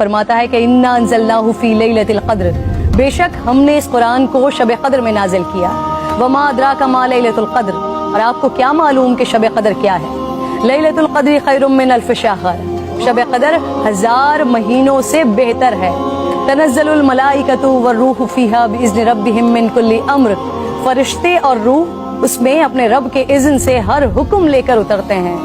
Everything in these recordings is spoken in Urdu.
فرماتا ہے کہ انا انزلناہ فی لیلۃ القدر، بے شک ہم نے اس قرآن کو شب قدر میں نازل کیا۔ وما ادراک ما لیلۃ القدر، اور آپ کو کیا معلوم کہ شب قدر کیا ہے؟ لیلۃ القدر خیر من الف شہر، شب قدر 1000 مہینوں سے بہتر ہے۔ تنزل الملائکۃ والروح فیہا باذن ربہم من کل امر، فرشتے اور روح اس میں اپنے رب کے اذن سے ہر حکم لے کر اترتے ہیں۔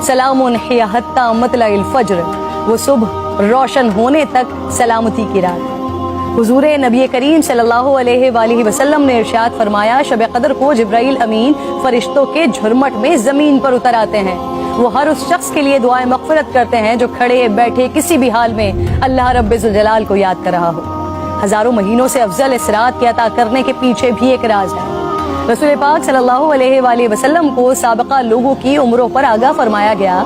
سلام ہی حتی مطلع الفجر، وہ صبح روشن ہونے تک سلامتی کی رات۔ حضور نبی کریم صلی اللہ علیہ وآلہ وسلم نے ارشاد فرمایا، شب قدر کو جبرائیل امین فرشتوں کے جھرمٹ میں زمین پر اتر آتے ہیں۔ وہ ہر اس شخص کے لیے دعائیں مغفرت کرتے ہیں جو کھڑے بیٹھے کسی بھی حال میں اللہ رب ذوالجلال کو یاد کر رہا ہو۔ ہزاروں مہینوں سے افضل اس رات کے عطا کرنے کے پیچھے بھی ایک راز ہے۔ رسول پاک صلی اللہ علیہ وآلہ وسلم کو سابقہ لوگوں کی عمروں پر آگاہ فرمایا گیا،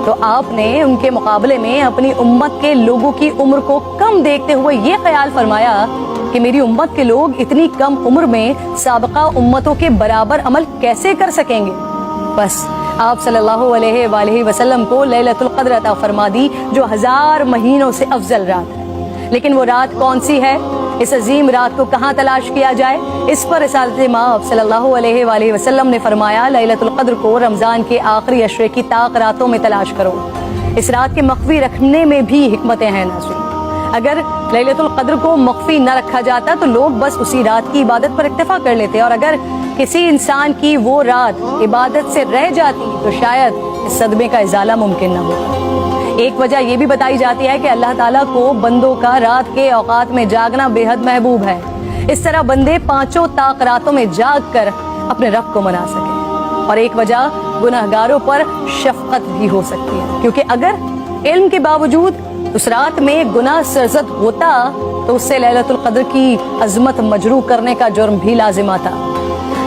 تو آپ نے ان کے مقابلے میں اپنی امت کے لوگوں کی عمر کو کم دیکھتے ہوئے یہ خیال فرمایا کہ میری امت کے لوگ اتنی کم عمر میں سابقہ امتوں کے برابر عمل کیسے کر سکیں گے؟ بس آپ صلی اللہ علیہ وآلہ وسلم کو لیلۃ القدر عطا فرما دی، جو 1000 مہینوں سے افضل رات ہے۔ لیکن وہ رات کون سی ہے؟ اس عظیم رات کو کہاں تلاش کیا جائے؟ اس پر رسالت مآب صلی اللہ علیہ وآلہ وسلم نے فرمایا، لیلۃ القدر کو رمضان کے آخری عشرے کی طاق راتوں میں تلاش کرو۔ اس رات کے مخفی رکھنے میں بھی حکمتیں ہیں ناظرین۔ اگر لیلۃ القدر کو مخفی نہ رکھا جاتا تو لوگ بس اسی رات کی عبادت پر اکتفا کر لیتے، اور اگر کسی انسان کی وہ رات عبادت سے رہ جاتی تو شاید اس صدمے کا ازالہ ممکن نہ ہوتا۔ ایک وجہ یہ بھی بتائی جاتی ہے کہ اللہ تعالیٰ کو بندوں کا رات کے اوقات میں جاگنا بے حد محبوب ہے، اس طرح بندے 5 طاق راتوں میں جاگ کر اپنے رب کو منا سکیں۔ اور ایک وجہ گناہگاروں پر شفقت بھی ہو سکتی ہے، کیونکہ اگر علم کے باوجود اس رات میں گناہ سرزد ہوتا تو اس سے لیلۃ القدر کی عظمت مجروح کرنے کا جرم بھی لازم آتا۔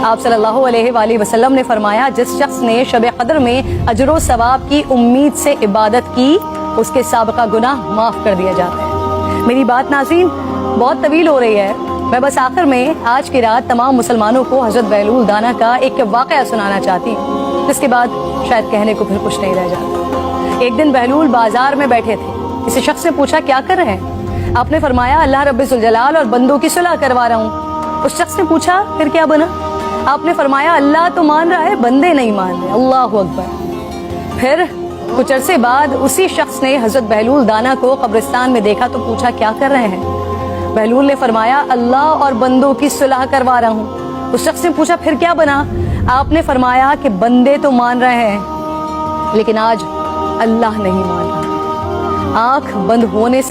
آپ صلی اللہ علیہ وآلہ وسلم نے فرمایا، جس شخص نے شب قدر میں اجر و ثواب کی امید سے عبادت کی، اس کے سابقہ گناہ معاف کر دیا جاتا ہے۔ میری بات ناظرین بہت طویل ہو رہی ہے، میں بس آخر میں آج کی رات تمام مسلمانوں کو حضرت بہلول دانا کا ایک واقعہ سنانا چاہتی ہوں، جس کے بعد شاید کہنے کو پھر کچھ نہیں رہ جاتا۔ ایک دن بہلول بازار میں بیٹھے تھے، کسی شخص نے پوچھا کیا کر رہے ہیں؟ آپ نے فرمایا، اللہ رب ذوالجلال اور بندوں کی صلح کروا رہا ہوں۔ اس شخص نے پوچھا پھر کیا بنا؟ آپ نے فرمایا، اللہ تو مان رہا ہے، بندے نہیں مان رہے۔ اللہ اکبر۔ پھر کچھ عرصے بعد اسی شخص نے حضرت بہلول دانا کو قبرستان میں دیکھا تو پوچھا کیا کر رہے ہیں؟ بہلول نے فرمایا، اللہ اور بندوں کی صلح کروا رہا ہوں۔ اس شخص نے پوچھا پھر کیا بنا؟ آپ نے فرمایا کہ بندے تو مان رہے ہیں لیکن آج اللہ نہیں مان رہا۔ آنکھ بند ہونے سے